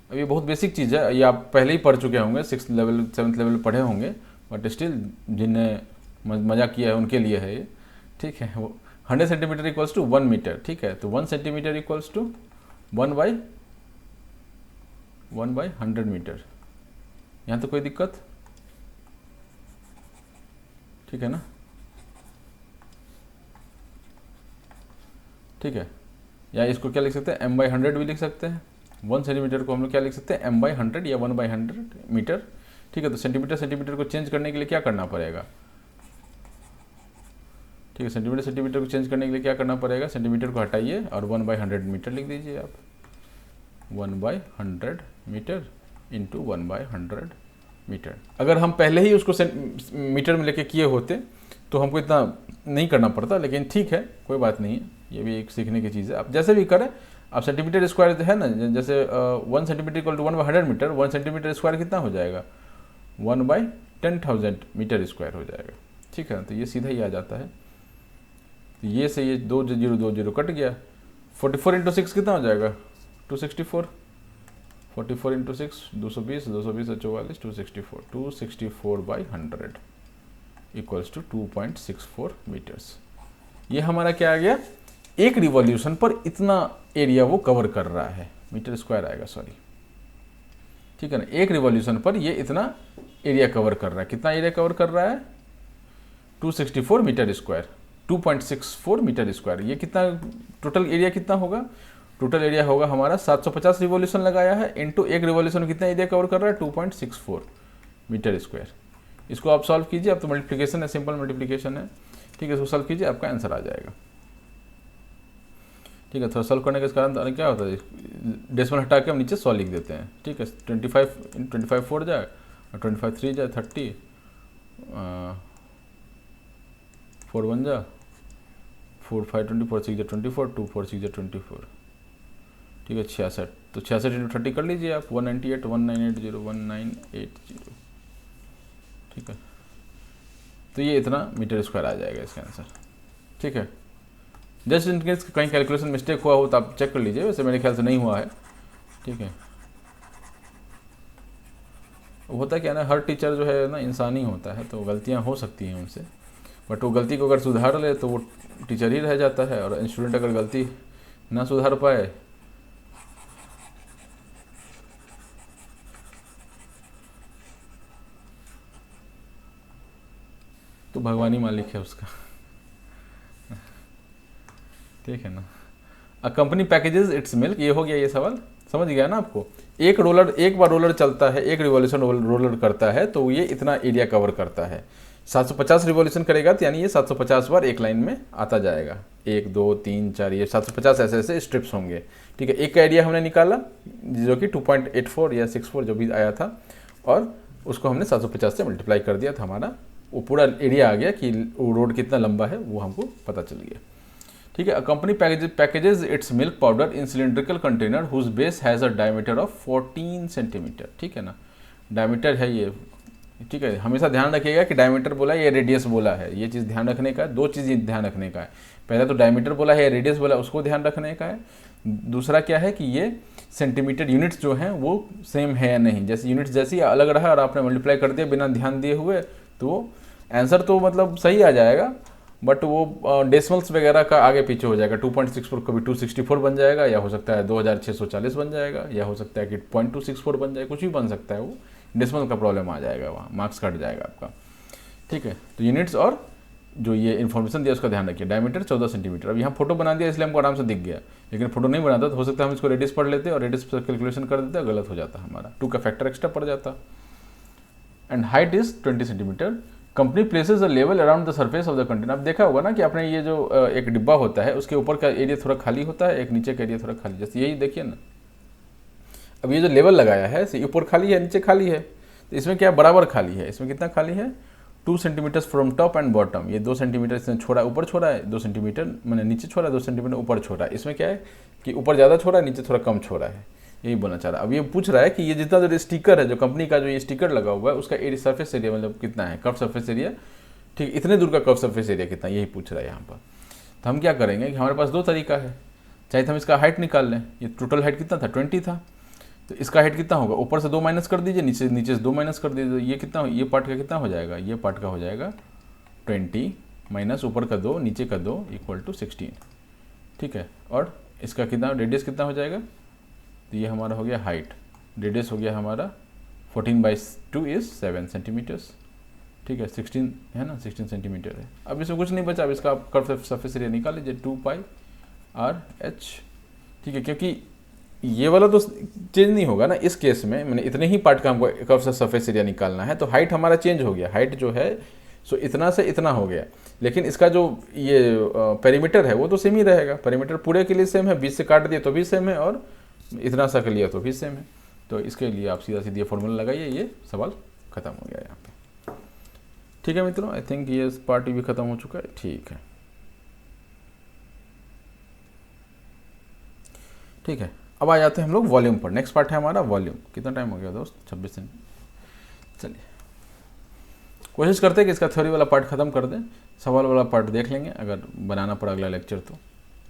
अब ये बहुत बेसिक चीज़ है, ये आप पहले ही पढ़ चुके होंगे, 6th लेवल 7th लेवल पढ़े होंगे, बट स्टिल जिन्हें मजा किया है उनके लिए है ये, ठीक है। वो 100 सेंटीमीटर इक्वल्स टू 1 मीटर, ठीक है। तो 1 centimetre equals to 1 by 100 metre. यहाँ तो कोई दिक्कत, ठीक है ना, ठीक है। या इसको क्या लिख सकते हैं, m/100 भी लिख सकते हैं। 1 सेंटीमीटर को हम लोग क्या लिख सकते हैं, m/100 या 1/100 मीटर, ठीक है। तो सेंटीमीटर को चेंज करने के लिए क्या करना पड़ेगा, ठीक है, सेंटीमीटर को चेंज करने के लिए क्या करना पड़ेगा, सेंटीमीटर को हटाइए और 1/100 मीटर लिख दीजिए आप। 1/100 मीटर इंटू 1/100 मीटर। अगर हम पहले ही उसको मीटर में लेके किए होते तो हमको इतना नहीं करना पड़ता, लेकिन ठीक है, कोई बात नहीं है, ये भी एक सीखने की चीज़ है। आप जैसे भी करें, आप सेंटीमीटर स्क्वायर है ना, जैसे 1 centimetre equal to 1/100 metre, 1 centimetre square कितना हो जाएगा, 1/10,000 मीटर स्क्वायर हो जाएगा, ठीक है। तो ये सीधा ही आ जाता है। तो ये से ये 2 0 कट गया। 44 इंटू 6 कितना हो जाएगा, 264। 44 इंटू 6 220, 220 और 44, 264। 264/100 इक्वल्स टू 2.64 मीटर्स। ये हमारा क्या आ गया, एक रिवॉल्यूशन पर इतना एरिया वो कवर कर रहा है, मीटर स्क्वायर आएगा, सॉरी, ठीक है ना। एक रिवॉल्यूशन पर ये इतना एरिया कवर कर रहा है। कितना एरिया कवर कर रहा है, 264 मीटर स्क्वायर, 2.64 मीटर स्क्वायर। ये कितना टोटल एरिया कितना होगा, टोटल एरिया होगा हमारा 750 रिवॉल्यूशन लगाया है इंटू एक रिवॉल्यूशन कितना एरिया कवर कर रहा है, 2.64 मीटर स्क्वायर। इसको आप सॉल्व कीजिए, अब तो मल्टीप्लिकेशन है, सिंपल मल्टीप्लिकेशन है, ठीक है। इसको सॉल्व कीजिए, आपका आंसर आ जाएगा, ठीक है। थोड़ा सॉल्व करने के कारण क्या होता है, डेसिमल हटा के हम नीचे 100 लिख देते हैं, ठीक है। 25 4 जाए और 25 3 जाए 30, 4 1 जा 4 5 24, 6 24, 2 4 6 24, ठीक है। 66, तो 66 इंटू 30 कर लीजिए आप, 198 1980 1980, ठीक है। तो ये इतना मीटर स्क्वायर आ जाएगा इसका आंसर, ठीक है। जस्ट इन केस कहीं कैलकुलेशन मिस्टेक हुआ हो तो आप चेक कर लीजिए, वैसे मेरे ख्याल से नहीं हुआ है, ठीक है। होता क्या ना, हर टीचर जो है ना इंसान ही होता है, तो गलतियां हो सकती हैं उनसे, बट वो गलती को अगर सुधार ले तो वो टीचर ही रह जाता है, और स्टूडेंट अगर गलती ना सुधार पाए तो भगवान ही मालिक है उसका, ठीक है ना। A company packages its milk, ये हो गया ये सवाल, समझ गया ना आपको। एक बार रोलर चलता है, एक रिवॉल्यूशन रोलर करता है तो ये इतना एरिया कवर करता है। 750 रिवॉल्यूशन करेगा तो यानी ये 750 बार एक लाइन में आता जाएगा, 1 2 3 4, ये 750 ऐसे स्ट्रिप्स होंगे, ठीक है। एक का एरिया हमने निकाला जो कि 2.84 या 64 जो भी आया था, और उसको हमने 750 से मल्टीप्लाई कर दिया था, हमारा वो पूरा एरिया आ गया कि वो रोड कितना लंबा है वो हमको पता चल गया, ठीक है। Company packages its milk powder in cylindrical container whose base has a diameter of 14 centimetre, ठीक है ना। डायमीटर है ये, ठीक है। हमेशा ध्यान रखिएगा कि डायमीटर बोला है या रेडियस बोला है, ये चीज़ ध्यान रखने का है। 2 चीज़ ध्यान रखने का है, पहले तो डायमीटर बोला है या रेडियस बोला है उसको ध्यान रखने का है। दूसरा क्या है कि ये सेंटीमीटर यूनिट्स जो हैं वो सेम है या नहीं, जैसे यूनिट्स जैसी अलग रहा और आपने मल्टीप्लाई कर दिया बिना ध्यान दिए हुए तो आंसर तो मतलब सही आ जाएगा, बट वो डेसिमल्स वगैरह का आगे पीछे हो जाएगा। 2.64 कभी 264 बन जाएगा, या हो सकता है 2640 बन जाएगा, या हो सकता है कि 0.264 बन जाए, कुछ भी बन सकता है, वो डेसिमल का प्रॉब्लम आ जाएगा, वहाँ मार्क्स कट जाएगा आपका, ठीक है। तो यूनिट्स और जो ये इन्फॉर्मेशन दिया उसका ध्यान रखिए। Diameter 14 centimetre. अब यहाँ फोटो बना दिया इसलिए हमको आराम से दिख गया, लेकिन फोटो नहीं बनाता तो हो सकता है हम इसको रेडियस पढ़ लेते और रेडियस पर कैलकुलेशन कर देते, गलत हो जाता हमारा, 2 का फैक्टर एक्स्ट्रा पड़ जाता। And height is 20 centimetre. Company places a level around the surface of the container. अब देखा होगा ना कि आपने ये जो एक डिब्बा होता है उसके ऊपर का एरिया थोड़ा खाली होता है, एक नीचे का एरिया थोड़ा खाली, जैसे यही देखिए ना। अब ये जो लेवल लगाया है ऊपर खाली है नीचे खाली है, तो इसमें क्या बराबर खाली है। इसमें कितना खाली है, 2 centimetre from top and bottom. ये 2 सेंटीमीटर इसने छोड़ा, ऊपर छोड़ा है, 2 सेंटीमीटर मैंने नीचे छोड़ा, 2 सेंटीमीटर ऊपर छोड़ा है। इसमें क्या है कि ऊपर ज़्यादा छोड़ा है, नीचे थोड़ा कम छोड़ा है, यही बोलना चाह रहा है। अब ये पूछ रहा है कि ये जितना जो स्टिकर है, जो कंपनी का जो ये स्टिकर लगा हुआ है उसका एरिया, सरफेस एरिया मतलब कितना है, कर्व सरफेस एरिया, ठीक, इतने दूर का कर्व सरफेस एरिया कितना, यही पूछ रहा है यहाँ पर। तो हम क्या करेंगे कि हमारे पास 2 तरीका है, चाहे तो हम इसका हाइट निकाल लें। ये टोटल हाइट कितना था, 20 था, तो इसका हाइट कितना होगा, ऊपर से 2 माइनस कर दीजिए, नीचे से 2 माइनस कर दीजिए, ये कितना, ये पार्ट का कितना हो जाएगा, ये पार्ट का हो जाएगा 20 माइनस ऊपर का 2 नीचे का 2 इक्वल टू 16, ठीक है। और इसका कितना रेडियस कितना हो जाएगा, तो ये हमारा हो गया हाइट, रेडियस हो गया हमारा 14/2 इज 7 सेंटीमीटर्स, ठीक है। 16 है ना, 16 सेंटीमीटर है। अब इसमें कुछ नहीं बचा, अब इसका आप कर्व सरफेस एरिया निकाल लीजिए, 2πr/h, ठीक है। क्योंकि ये वाला तो चेंज नहीं होगा ना इस केस में, मैंने इतने ही पार्ट का हमको कर्व से सरफेस एरिया निकालना है, तो हाइट हमारा चेंज हो गया, हाइट जो है सो इतना से इतना हो गया, लेकिन इसका जो ये पेरीमीटर है वो तो सेम ही रहेगा। पेरीमीटर पूरे के लिए सेम है, 20 से काट दिए तो भी सेम है, और इतना सा कर लिया तो भी सेम है। तो इसके लिए आप सीधा सीधा फॉर्मूला लगाइए, ये सवाल खत्म हो गया यहाँ पे, ठीक है मित्रों। आई थिंक ये पार्ट भी खत्म हो चुका है, ठीक है, ठीक है। अब आ जाते हैं हम लोग वॉल्यूम पर। नेक्स्ट पार्ट है हमारा वॉल्यूम। कितना टाइम हो गया दोस्त, 26 मिनट। चलिए कोशिश करते हैं कि इसका थ्योरी वाला पार्ट खत्म कर दें, सवाल वाला पार्ट देख लेंगे, अगर बनाना पड़ा अगला लेक्चर तो,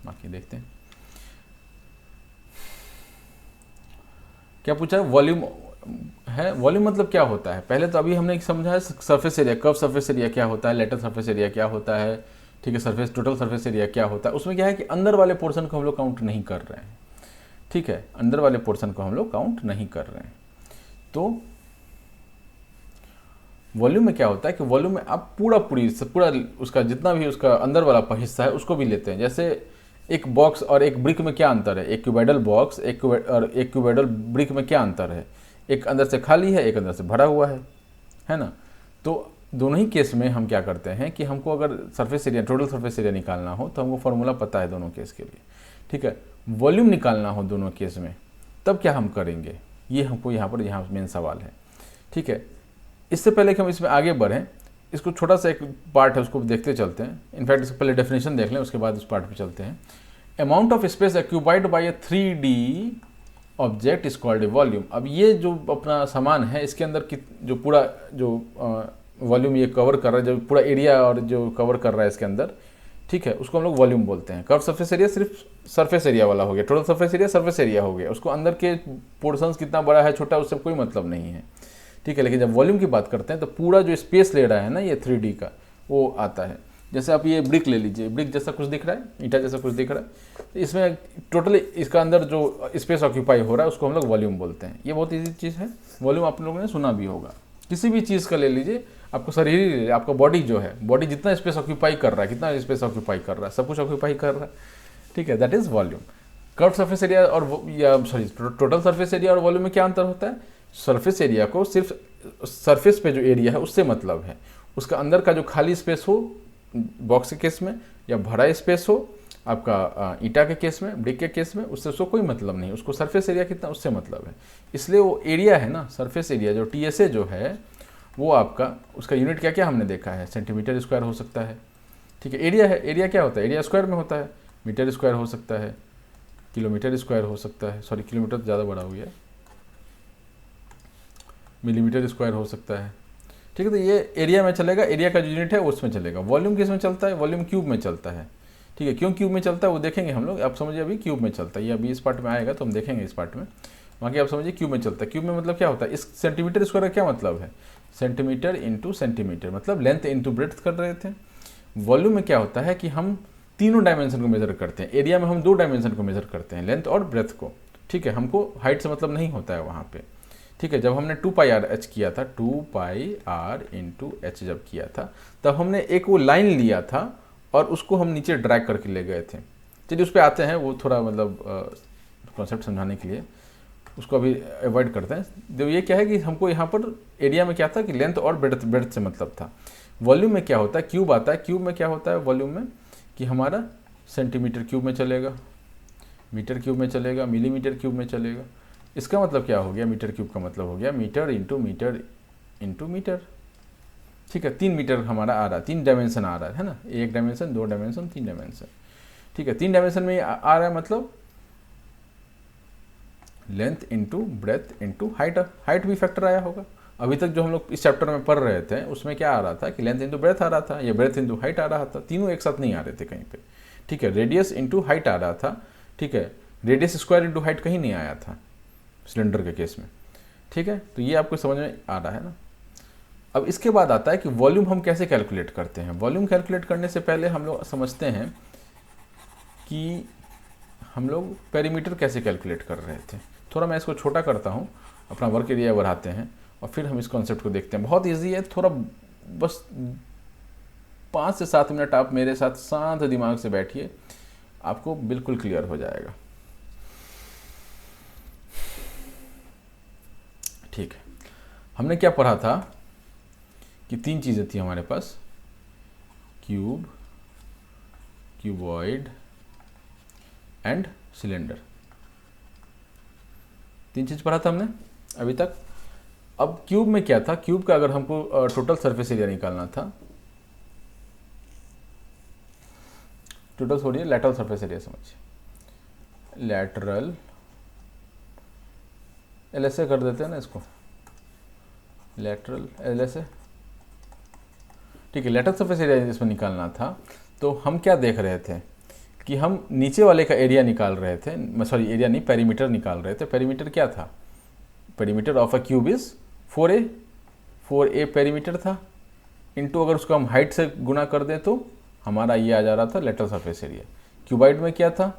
बाकी देखते हैं। क्या पूछा है, वॉल्यूम है। वॉल्यूम मतलब क्या होता है, पहले तो अभी हमने समझा है surface area, curve surface area क्या होता है, लेटरल सरफेस एरिया क्या होता है, ठीक है, सरफेस टोटल सरफेस एरिया क्या होता है। उसमें क्या है कि अंदर वाले पोर्शन को हम लोग काउंट नहीं कर रहे हैं, ठीक है, अंदर वाले पोर्शन को हम लोग काउंट नहीं कर रहे हैं। तो वॉल्यूम में क्या होता है कि वॉल्यूम में आप पूरा उसका जितना भी उसका अंदर वाला हिस्सा है उसको भी लेते हैं। जैसे एक बॉक्स और एक ब्रिक में क्या अंतर है, एक क्यूबॉइडल बॉक्स और एक क्यूबॉइडल ब्रिक में क्या अंतर है, एक अंदर से खाली है, एक अंदर से भरा हुआ है ना। तो दोनों ही केस में हम क्या करते हैं कि हमको अगर surface area, total surface area निकालना हो तो हमको फॉर्मूला पता है दोनों केस के लिए, ठीक है। वॉल्यूम निकालना हो दोनों केस में तब क्या हम करेंगे, ये हमको यहाँ मेन सवाल है, ठीक है। इससे पहले कि हम इसमें आगे बढ़ें, इसको छोटा सा एक पार्ट है उसको देखते चलते हैं। इनफैक्ट इसको पहले डेफिनेशन देख लें, उसके बाद उस पार्ट पे चलते हैं। Amount of space occupied by A 3D object is called a volume. अब ये जो अपना सामान है इसके अंदर जो पूरा जो वॉल्यूम ये कवर कर रहा है, जो पूरा एरिया और जो कवर कर रहा है इसके अंदर, ठीक है, उसको हम लोग वॉल्यूम बोलते हैं। कर्व सरफेस एरिया सिर्फ सरफेस एरिया वाला हो गया, total surface area surface area हो गया, उसको अंदर के पोर्शंस कितना बड़ा है छोटा उससे कोई मतलब नहीं है, ठीक है। लेकिन जब वॉल्यूम की बात करते हैं तो पूरा जो स्पेस ले रहा है ना ये 3D का, वो आता है। जैसे आप ये ब्रिक ले लीजिए, ब्रिक जैसा कुछ दिख रहा है, ईंटा जैसा कुछ दिख रहा है, तो इसमें टोटली इसका अंदर जो स्पेस ऑक्यूपाई हो रहा है उसको हम लोग वॉल्यूम बोलते हैं। ये बहुत ईजी चीज़ है, वॉल्यूम आप लोगों ने सुना भी होगा। किसी भी चीज़ का ले लीजिए, आपको शरीर, आपका बॉडी जो है, बॉडी जितना स्पेस ऑक्यूपाई कर रहा है, कितना स्पेस ऑक्यूपाई कर रहा है, सब कुछ ऑक्यूपाई कर रहा है, ठीक है, that is volume. Curve surface area और टोटल सरफेस एरिया और वॉल्यूम में क्या अंतर होता है, सरफेस एरिया को सिर्फ सरफेस पे जो एरिया है उससे मतलब है, उसका अंदर का जो खाली स्पेस हो बॉक्स के केस में, या भरा स्पेस हो आपका ईंटा के केस में, ब्रिक के केस में, उससे उसको कोई मतलब नहीं, उसको सरफेस एरिया कितना उससे मतलब है। इसलिए वो एरिया है ना, सरफेस एरिया जो TSA जो है वो आपका, उसका यूनिट क्या क्या हमने देखा है, सेंटीमीटर स्क्वायर हो सकता है, ठीक है। एरिया है, एरिया क्या होता है, एरिया स्क्वायर में होता है, मीटर स्क्वायर हो सकता है, किलोमीटर स्क्वायर हो सकता है, सॉरी किलोमीटर ज़्यादा बड़ा हो गया, मिलीमीटर स्क्वायर हो सकता है, ठीक है। तो ये एरिया में चलेगा, एरिया का जो यूनिट है उसमें चलेगा। वॉल्यूम किस में चलता है, वॉल्यूम क्यूब में चलता है, ठीक है। क्यों क्यूब में चलता है वो देखेंगे हम लोग, आप समझिए अभी क्यूब में चलता है, ये अभी इस पार्ट में आएगा तो हम देखेंगे इस पार्ट में, बाकी आप समझिए क्यूब में चलता है। क्यूब में मतलब क्या होता है, इस सेंटीमीटर स्क्वायर का क्या मतलब है, सेंटीमीटर इंटू सेंटीमीटर, मतलब लेंथ इंटू ब्रेड्थ कर रहे थे। वॉल्यूम में क्या होता है कि हम तीनों डायमेंशन को मेजर करते हैं, एरिया में हम 2 डायमेंशन को मेजर करते हैं, लेंथ और ब्रेथ को, ठीक है। हमको हाइट से मतलब नहीं होता है वहाँ पे, ठीक है, जब हमने 2πr/h किया था, 2πr/h जब किया था, तब हमने एक वो लाइन लिया था और उसको हम नीचे ड्रैग करके ले गए थे। चलिए उस पर आते हैं, वो थोड़ा मतलब कॉन्सेप्ट समझाने के लिए उसको अभी अवॉइड करते हैं। तो ये क्या है कि हमको यहाँ पर एरिया में क्या था कि लेंथ और ब्रेड्थ से मतलब था। वॉल्यूम में क्या होता है, क्यूब आता है। क्यूब में क्या होता है वॉल्यूम में कि हमारा सेंटीमीटर क्यूब में चलेगा, मीटर क्यूब में चलेगा, मिलीमीटर क्यूब में चलेगा। इसका मतलब क्या हो गया, मीटर क्यूब का मतलब हो गया metre into metre into metre. ठीक है, 3 मीटर हमारा आ रहा है, 3 डायमेंशन आ रहा है ना, 1 डायमेंशन, 2 डायमेंशन, 3 डायमेंशन। ठीक है, 3 डायमेंशन में आ रहा है, मतलब length into breath into height. Height भी फैक्टर आया होगा। अभी तक जो हम लोग इस चैप्टर में पढ़ रहे थे उसमें क्या आ रहा था कि लेंथ इंटू ब्रेथ आ रहा था, या ब्रेथ इंटू हाइट आ रहा था, तीनों एक साथ नहीं आ रहे थे कहीं पे। ठीक है, रेडियस इंटू हाइट आ रहा था। ठीक है, रेडियस स्क्वायर इंटू हाइट कहीं नहीं आया था सिलेंडर के केस में। ठीक है, तो ये आपको समझ में आ रहा है ना। अब इसके बाद आता है कि वॉल्यूम हम कैसे कैलकुलेट करते हैं। वॉल्यूम कैलकुलेट करने से पहले हम लोग समझते हैं कि हम लोग पेरीमीटर कैसे कैलकुलेट कर रहे थे। थोड़ा मैं इसको छोटा करता हूँ, अपना वर्क एरिया बढ़ाते हैं और फिर हम इस कॉन्सेप्ट को देखते हैं। बहुत ईजी है, थोड़ा बस 5 से 7 मिनट आप मेरे साथ शांत दिमाग से बैठिए, आपको बिल्कुल क्लियर हो जाएगा। ठीक है, हमने क्या पढ़ा था कि 3 चीज़ें थी हमारे पास, क्यूब, क्यूबॉइड एंड सिलेंडर। 3 चीज़ पढ़ा था हमने अभी तक। अब क्यूब में क्या था, क्यूब का अगर हमको टोटल सरफेस एरिया निकालना था, टोटल छोड़िए, लैटरल सरफेस एरिया समझिए, लैटरल LSA कर देते हैं ना इसको, लैटरल LSA। ठीक है, लैटरल सरफेस एरिया इसमें निकालना था, तो हम क्या देख रहे थे कि हम नीचे वाले का एरिया निकाल रहे थे, सॉरी एरिया नहीं, पेरीमीटर निकाल रहे थे। पेरीमीटर क्या था, perimeter of a cube is 4a perimeter था, इनटू अगर उसको हम हाइट से गुना कर दें तो हमारा ये आ जा रहा था लैटरल सरफेस एरिया। क्यूबाइड में क्या था,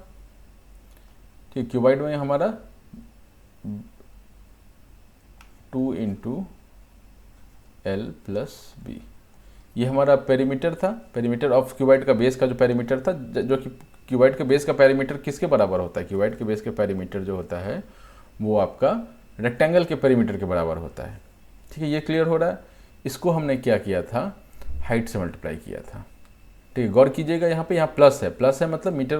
ठीक, क्यूबाइड में हमारा 2 इंटू L प्लस बी, ये हमारा पेरीमीटर था। पेरीमीटर ऑफ क्यूबाइड का बेस का जो पेरीमीटर था, जो कि क्यूबाइड के बेस का पेरीमीटर किसके बराबर होता है, क्यूबाइड के बेस के पेरीमीटर जो होता है वो आपका रेक्टेंगल के पेरीमीटर के बराबर होता है। ठीक है, ये क्लियर हो रहा है। इसको हमने क्या किया था, हाइट से मल्टीप्लाई किया था। ठीक है, गौर कीजिएगा यहाँ पे, यहाँ प्लस है, प्लस है मतलब मीटर,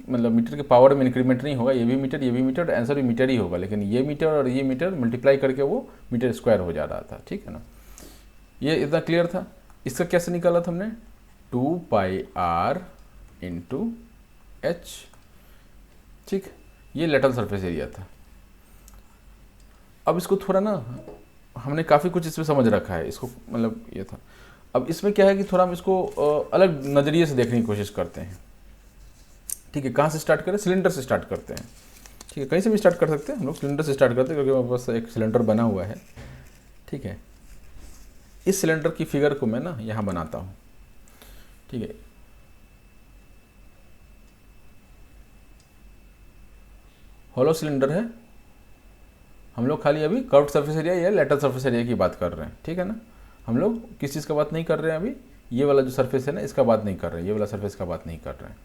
मतलब मीटर के पावर में इंक्रीमेंट नहीं होगा, ये भी मीटर, ये भी मीटर, आंसर भी मीटर ही होगा, लेकिन ये मीटर और ये मीटर मल्टीप्लाई करके वो मीटर स्क्वायर हो जा रहा था। ठीक है ना, ये इतना क्लियर था। इसका कैसे निकाला था हमने, 2πr इंटू h। ठीक, ये लैटरल सरफेस एरिया था। अब इसको थोड़ा ना, हमने काफ़ी कुछ इसमें समझ रखा है, इसको मतलब ये था। अब इसमें क्या है कि थोड़ा हम इसको अलग नज़रिए से देखने की कोशिश करते हैं। ठीक है, कहाँ से स्टार्ट करें, सिलेंडर से स्टार्ट करते हैं। ठीक है, कहीं से भी स्टार्ट कर सकते हैं, हम लोग सिलेंडर से स्टार्ट करते हैं क्योंकि हमारे पास एक सिलेंडर बना हुआ है। ठीक है, इस सिलेंडर की फिगर को मैं ना यहाँ बनाता हूँ। ठीक है, हॉलो सिलेंडर है, हम लोग खाली अभी कर्व्ड सरफेस एरिया या लैटरल सरफेस एरिया की बात कर रहे हैं। ठीक है ना, हम लोग किस चीज़ का बात नहीं कर रहे हैं अभी, ये वाला जो सरफेस है ना इसका बात नहीं कर रहे हैं, ये वाला सरफेस का बात नहीं कर रहे हैं।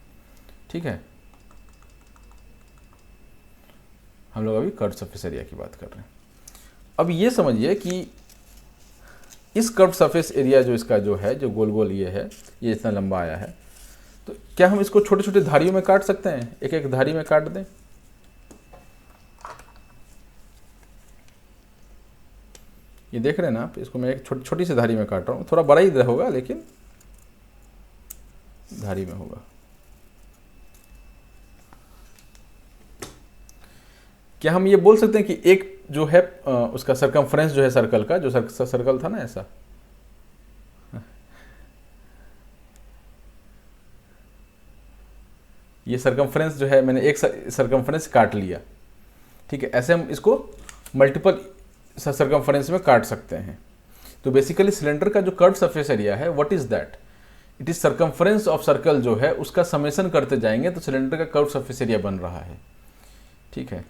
ठीक है, हम लोग अभी कर्व्ड सरफेस एरिया की बात कर रहे हैं। अब ये समझिए कि इस कर्व्ड सरफेस एरिया जो इसका जो है, जो गोल गोल ये है, ये इतना लंबा आया है, तो क्या हम इसको छोटे छोटे धारियों में काट सकते हैं, एक एक धारी में काट दें। ये देख रहे हैं ना आप, इसको मैं एक छोटी सी धारी में काट रहा हूँ, थोड़ा बड़ा ही होगा लेकिन धारी में होगा। क्या हम ये बोल सकते हैं कि एक जो है उसका सरकमफ्रेंस जो है सर्कल का, जो सर्कल था ना ऐसा, ये सरकमफ्रेंस जो है, मैंने एक सरकमफ्रेंस काट लिया। ठीक है, ऐसे हम इसको मल्टीपल सरकमफ्रेंस में काट सकते हैं। तो बेसिकली सिलेंडर का जो कर्व सरफेस एरिया है, what is that, it is circumference of circle जो है उसका समेशन करते जाएंगे तो सिलेंडर का कर्व सरफेस एरिया बन रहा है। ठीक है,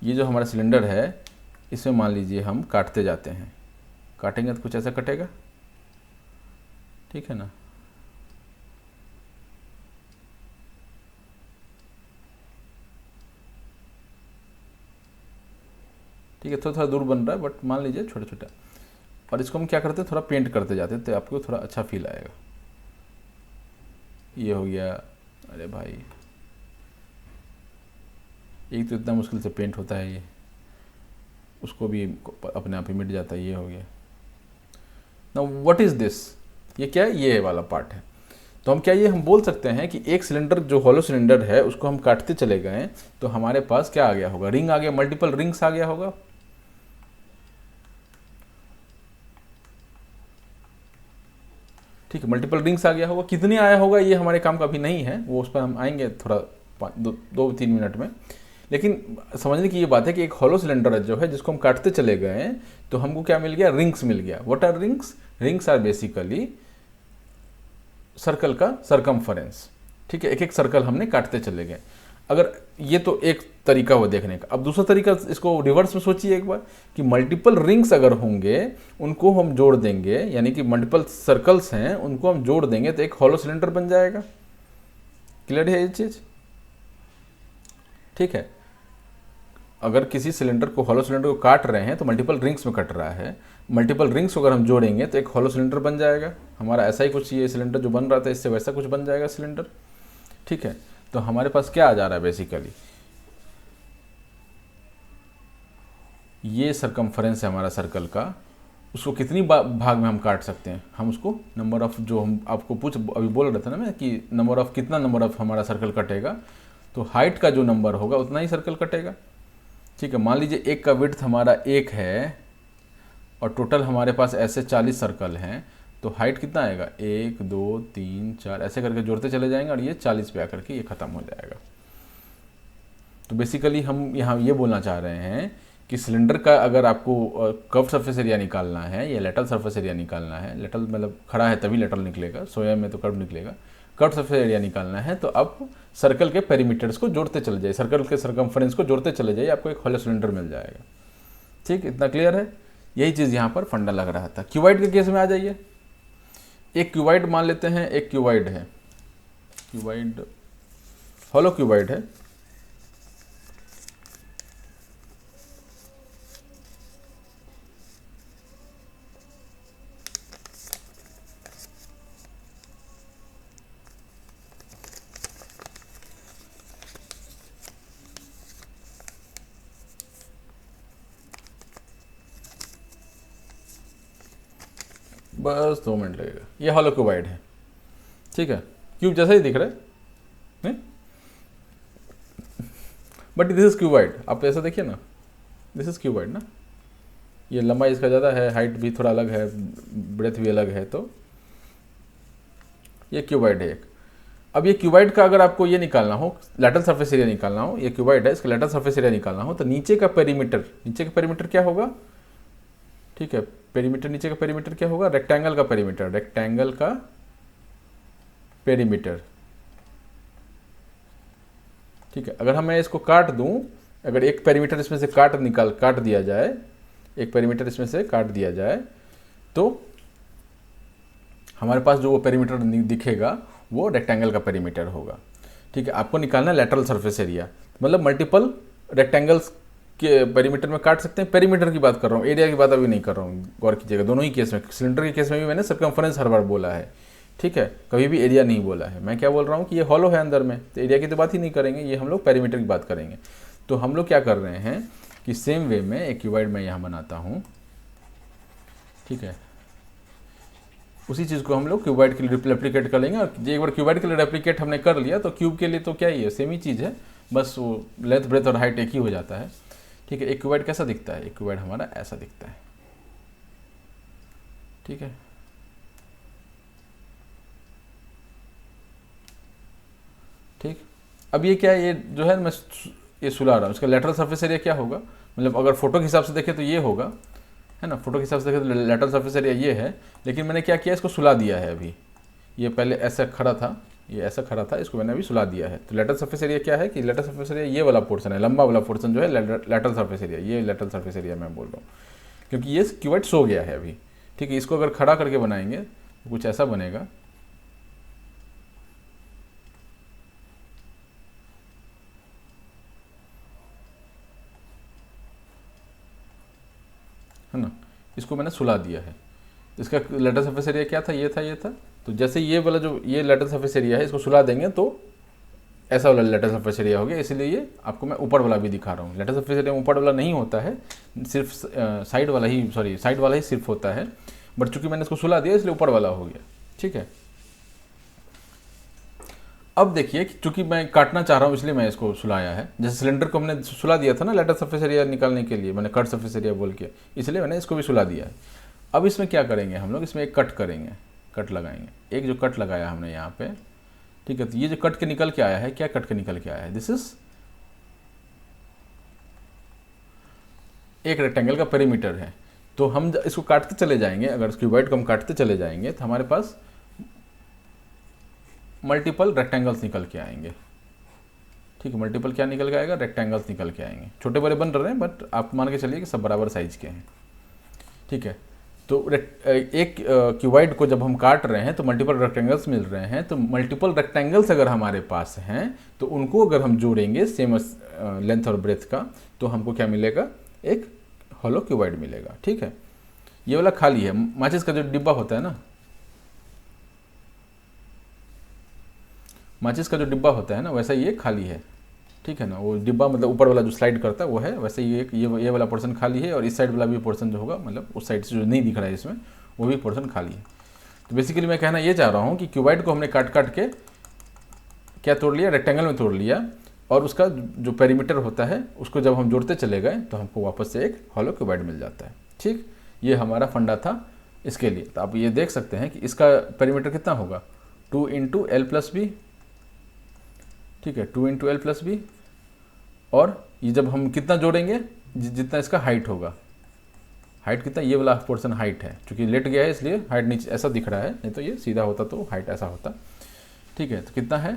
ये जो हमारा सिलेंडर है इसमें मान लीजिए हम काटते जाते हैं, काटेंगे तो कुछ ऐसा कटेगा, ठीक है ना। ठीक है, थोड़ा थोड़ा दूर बन रहा है बट मान लीजिए छोटा छोटा। और इसको हम क्या करते हैं, थोड़ा पेंट करते जाते हैं तो आपको थोड़ा अच्छा फील आएगा। ये हो गया। अरे भाई एक तो इतना मुश्किल से पेंट होता है, ये उसको भी अपने आप ही मिट जाता है। ये हो गया। नाउ व्हाट इज़ दिस, ये क्या है, ये वाला पार्ट है। तो हम क्या ये हम बोल सकते हैं कि एक सिलेंडर जो हॉलो सिलेंडर है उसको हम काटते चले गए तो हमारे पास क्या आ गया होगा, रिंग आ गया, मल्टीपल रिंग्स आ गया होगा। ठीक है, मल्टीपल रिंग्स आ गया होगा। कितने आया होगा ये हमारे काम का अभी नहीं है, वो उस पर हम आएंगे थोड़ा 2-3 मिनट में। लेकिन समझने की ये बात है कि एक हॉलो सिलेंडर जो है जिसको हम काटते चले गए तो हमको क्या मिल गया, रिंग्स मिल गया। What are rings, rings are basically circle का सरकमफरेंस। ठीक है, एक एक सर्कल हमने काटते चले गए। अगर ये तो एक तरीका हुआ देखने का। अब दूसरा तरीका इसको रिवर्स में सोचिए एक बार कि मल्टीपल रिंग्स अगर होंगे उनको हम जोड़ देंगे, यानी कि मल्टीपल सर्कल्स हैं उनको हम जोड़ देंगे तो एक हॉलो सिलेंडर बन जाएगा। क्लियर है ये चीज़? ठीक है, अगर किसी सिलेंडर को हॉलो सिलेंडर को काट रहे हैं तो मल्टीपल रिंग्स में कट रहा है, मल्टीपल रिंग्स को अगर हम जोड़ेंगे तो एक हॉलो सिलेंडर बन जाएगा हमारा। ऐसा ही कुछ ये सिलेंडर जो बन रहा था इससे वैसा कुछ बन जाएगा सिलेंडर। ठीक है, तो हमारे पास क्या आ जा रहा है बेसिकली, ये सरकमफरेंस है हमारा सर्कल का। उसको कितनी भाग में हम काट सकते हैं, हम उसको नंबर ऑफ, जो हम आपको अभी बोल रहा था ना मैं कि नंबर ऑफ, कितना नंबर ऑफ हमारा सर्कल कटेगा, तो हाइट का जो नंबर होगा उतना ही सर्कल कटेगा। ठीक है, मान लीजिए एक का विड्थ हमारा 1 है और टोटल हमारे पास ऐसे 40 सर्कल हैं, तो हाइट कितना आएगा, 1 2 3 4 ऐसे करके जोड़ते चले जाएंगे और ये 40 पे आकर के ये ख़त्म हो जाएगा। तो बेसिकली हम यहाँ ये बोलना चाह रहे हैं कि सिलेंडर का अगर आपको कर्व सरफेस एरिया निकालना है या लेटरल सरफेस एरिया निकालना है, लेटरल मतलब खड़ा है तभी लेटरल निकलेगा, सोया में तो कर्व निकलेगा, कर्व सरफेस एरिया निकालना है तो आप सर्कल के पेरीमीटर्स को जोड़ते चले जाइए, सर्कल के सरकमफरेंस को जोड़ते चले जाइए, आपको एक हॉलो सिलेंडर मिल जाएगा। ठीक, इतना क्लियर है? यही चीज़ यहाँ पर फंडा लग रहा था। क्यूबाइड के केस में आ जाइए। एक क्यूबाइड मान लेते हैं, एक क्यूबाइड है, क्यूबाइड हॉलो क्यूबाइड है। बस 2 मिनट लगेगा। ये हॉलो क्यूबाइड है। ठीक है, क्यूब जैसा ही दिख रहा है नहीं, बट दिस इज क्यूबाइड। आप ऐसा देखिए ना, दिस इज क्यूबाइड ना, ये लंबाई इसका ज़्यादा है, हाइट भी थोड़ा अलग है, ब्रेथ भी अलग है, तो ये क्यूबाइड है एक। अब ये क्यूबाइड का अगर आपको ये निकालना हो, लेटरल सरफेस एरिया निकालना हो, ये क्यूबाइड है, इसका लेटरल सरफेस एरिया निकालना हो तो नीचे का पेरीमीटर क्या होगा? ठीक है, पेरीमीटर, नीचे का पेरीमीटर क्या होगा? रेक्टेंगल का पेरीमीटर, रेक्टेंगल का पेरीमीटर। ठीक है, अगर मैं इसको काट दूं, अगर एक पेरीमीटर इसमें से काट दिया जाए, एक पेरीमीटर इसमें से काट दिया जाए तो हमारे पास जो वो पेरीमीटर दिखेगा वो रेक्टेंगल का पेरीमीटर होगा। ठीक है, आपको निकालना है लेटरल सरफेस एरिया, मतलब मल्टीपल रेक्टेंगल्स के पेरीमीटर में काट सकते हैं। पेरीमीटर की बात कर रहा हूँ, एरिया की बात अभी नहीं कर रहा हूँ, गौर कीजिएगा। दोनों ही केस में, सिलेंडर के केस में भी मैंने सरकमफरेंस हर बार बोला है, ठीक है, कभी भी एरिया नहीं बोला है। मैं क्या बोल रहा हूँ कि ये हॉलो है अंदर में, तो एरिया की तो बात ही नहीं करेंगे, ये हम लोग पेरीमीटर की बात करेंगे। तो हम लोग क्या कर रहे हैं कि सेम वे में एक क्यूबाइड मैं यहाँ बनाता हूँ, ठीक है, उसी चीज़ को हम लोग क्यूबाइड के लिए रेप्लिकेट कर लेंगे। और एक बार क्यूबाइड के लिए रेप्लिकेट हमने कर लिया तो क्यूब के लिए तो क्या ही है, सेम ही चीज़ है, बस वो लेंथ ब्रेथ और हाइट एक ही हो जाता है। ठीक है, एक क्यूबाइड कैसा दिखता है? एक क्यूबाइड हमारा ऐसा दिखता है। ठीक है, ठीक। अब ये क्या है, ये जो है मैं ये सुला रहा हूँ, इसका लेटरल सरफेस एरिया क्या होगा, मतलब अगर फोटो के हिसाब से देखें तो ये होगा, है ना, फोटो के हिसाब से देखें तो लेटरल सरफेस एरिया ये है, लेकिन मैंने क्या किया, इसको सुला दिया है। अभी ये पहले ऐसा खड़ा था, ये ऐसा खड़ा था, इसको मैंने अभी सुला दिया है। तो लेटरल सरफेस एरिया क्या है कि लेटरल सरफेस एरिया ये वाला पोर्शन है, लंबा वाला पोर्शन जो है लेटरल सरफेस एरिया, ये लेटरल सरफेस एरिया मैं बोल रहा हूँ, क्योंकि ये क्यूबॉइड सो गया है अभी। ठीक है, इसको अगर खड़ा करके बनाएंगे तो कुछ ऐसा बनेगा। है ना, इसको मैंने सुला दिया है। इसका लेटरल सरफेस एरिया क्या था, ये था, ये था। तो जैसे ये वाला जो ये लेटरल सरफेस एरिया है, इसको सुला देंगे तो ऐसा वाला लेटरल सरफेस एरिया हो गया। इसलिए ये आपको मैं ऊपर वाला भी दिखा रहा हूँ। लेटरल सरफेस एरिया ऊपर वाला नहीं होता है, सिर्फ साइड वाला ही, सॉरी साइड वाला ही सिर्फ होता है, बट चूंकि मैंने इसको सुला दिया इसलिए ऊपर वाला हो गया। ठीक है, अब देखिए कि चूंकि मैं काटना चाह रहा हूँ इसलिए मैं इसको सुलाया है। जैसे सिलेंडर को हमने सुला दिया था ना लेटरल सरफेस एरिया निकालने के लिए, मैंने कट सरफेस एरिया बोल के, इसलिए मैंने इसको भी सुला दिया है। अब इसमें क्या करेंगे हम लोग, इसमें एक कट करेंगे, कट लगाएंगे। एक जो कट लगाया हमने यहाँ पे, ठीक है, तो ये जो कट के निकल के आया है, क्या कट के निकल के आया है, दिस इज एक रेक्टेंगल का पेरीमीटर है। तो हम इसको काटते चले जाएंगे, अगर क्यूबॉइड को हम काटते चले जाएंगे तो हमारे पास मल्टीपल रेक्टेंगल्स निकल के आएंगे। ठीक है, मल्टीपल क्या निकल के आएगा, रेक्टेंगल्स निकल के आएंगे। छोटे बड़े बन रहे हैं बट आप मान के चलिए कि सब बराबर साइज के हैं। ठीक है, तो एक क्यूबॉइड को जब हम काट रहे हैं तो मल्टीपल रेक्टेंगल्स मिल रहे हैं। तो मल्टीपल रेक्टेंगल्स अगर हमारे पास हैं तो उनको अगर हम जोड़ेंगे सेम लेंथ और ब्रेथ का, तो हमको क्या मिलेगा, एक हॉलो क्यूबॉइड मिलेगा। ठीक है, ये वाला खाली है। माचिस का जो डिब्बा होता है ना, माचिस का जो डिब्बा होता है ना, वैसा ये खाली है। ठीक है ना, वो डिब्बा मतलब ऊपर वाला जो स्लाइड करता है वो है, वैसे ये वाला पोर्शन खाली है, और इस साइड वाला भी पोर्शन जो होगा, मतलब उस साइड से जो नहीं दिख रहा है इसमें, वो भी पोर्शन खाली है। तो बेसिकली मैं कहना ये चाह रहा हूँ कि क्यूबॉइड को हमने काट काट के क्या तोड़ लिया, रेक्टेंगल में तोड़ लिया, और उसका जो पेरीमीटर होता है उसको जब हम जोड़ते चले गए तो हमको वापस से एक हॉलो क्यूबॉइड मिल जाता है। ठीक, ये हमारा फंडा था इसके लिए। तो आप ये देख सकते हैं कि इसका पेरीमीटर कितना होगा, 2 × L+B। ठीक है, 2 × L+B, और ये जब हम कितना जोड़ेंगे, जितना इसका हाइट होगा, हाइट कितना, ये वाला पोर्शन हाइट है, क्योंकि लेट गया है इसलिए हाइट नीचे ऐसा दिख रहा है, नहीं तो ये सीधा होता तो हाइट ऐसा होता। ठीक है, तो कितना है,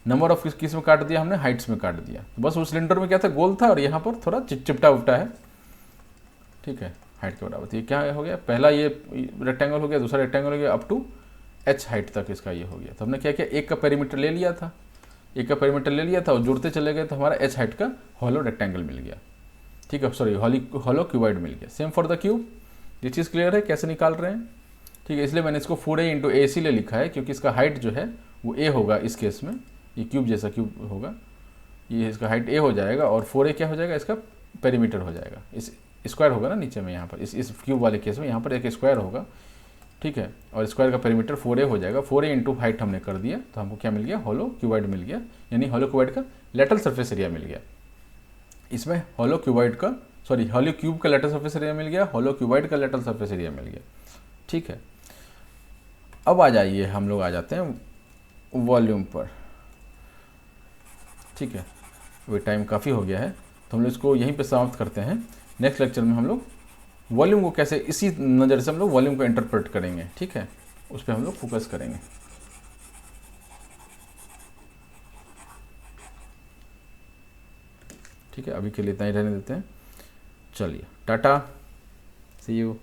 नंबर ऑफ किस में काट दिया हमने, हाइट्स में काट दिया। तो बस उस सिलेंडर में क्या था, गोल था, और यहाँ पर थोड़ा चिपटा उपटा है। ठीक है, हाइट के बराबर। तो ये क्या हो गया, पहला ये रेक्टेंगल हो गया, दूसरा रेक्टेंगल हो गया, अप टू h हाइट तक इसका ये हो गया। तो हमने क्या किया, एक का पेरीमीटर ले लिया था, एक का पेरीमीटर ले लिया था और जुड़ते चले गए तो हमारा h हाइट का हॉलो रेक्टेंगल मिल गया। ठीक है, सॉरी हॉलो क्यूबॉइड मिल गया। Same for the cube. ये चीज़ क्लियर है कैसे निकाल रहे हैं। ठीक है, इसलिए मैंने इसको 4a × a इसीलिए लिखा है क्योंकि इसका हाइट जो है वो a होगा इस केस में, ये क्यूब जैसा क्यूब होगा, ये इसका हाइट a हो जाएगा, और 4a क्या हो जाएगा, इसका पेरीमीटर हो जाएगा। इस स्क्वायर होगा ना नीचे में, यहाँ पर इस क्यूब वाले केस में यहाँ पर एक स्क्वायर होगा। ठीक है, और स्क्वायर का पेरीमीटर 4a हो जाएगा। 4a × हाइट हमने कर दिया तो हमको क्या मिल गया, हॉलो क्यूबॉइड मिल गया, यानी हॉलो क्यूबॉइड का लेटरल सरफेस एरिया मिल गया। इसमें हॉलो क्यूबॉइड का, सॉरी हॉलो क्यूब का लेटरल सरफेस एरिया मिल गया, हॉलो क्यूबॉइड का लेटरल सरफेस एरिया मिल गया। ठीक है, अब आ जाइए, हम लोग आ जाते हैं वॉल्यूम पर। ठीक है, वही टाइम काफ़ी हो गया है तो हम लोग इसको यहीं पे समाप्त करते हैं। नेक्स्ट लेक्चर में हम लोग वॉल्यूम को कैसे, इसी नज़र से हम लोग वॉल्यूम को इंटरप्रेट करेंगे। ठीक है, उस पर हम लोग फोकस करेंगे। ठीक है, अभी के लिए इतना ही रहने देते हैं। चलिए, टाटा, सी यू।